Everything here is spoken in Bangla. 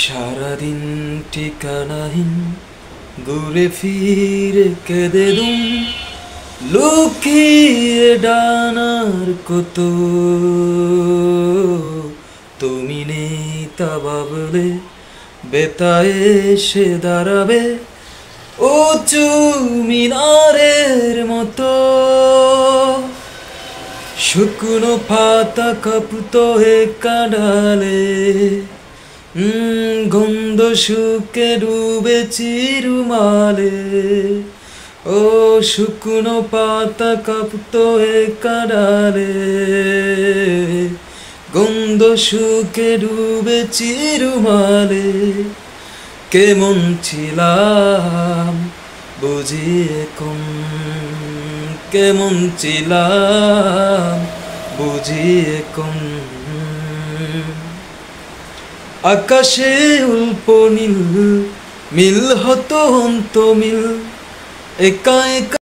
সারাদিন ঠিকানাহীন ঘুরে ফিরে কেঁদে দুম লুকিয়ে ডানার কত তুমি নেই তা ভাবলে বেতায় এসে দাঁড়াবে উঁচু মিনারের মতো শুকনো পাতা কাঁপতো হে কাঁডালে গন্ধ শুকে ডুবে চিরুমালে ও শুকনো পাতা কাঁপতো হে কাঁডালে গন্ধ শুকে ডুবে চিরুমালে কেমন ছিলাম বুঝি এখন কেমন ছিলাম বুঝি এখন আকাশে অল্প নীল মিল হতো অন্ত মিল একা একা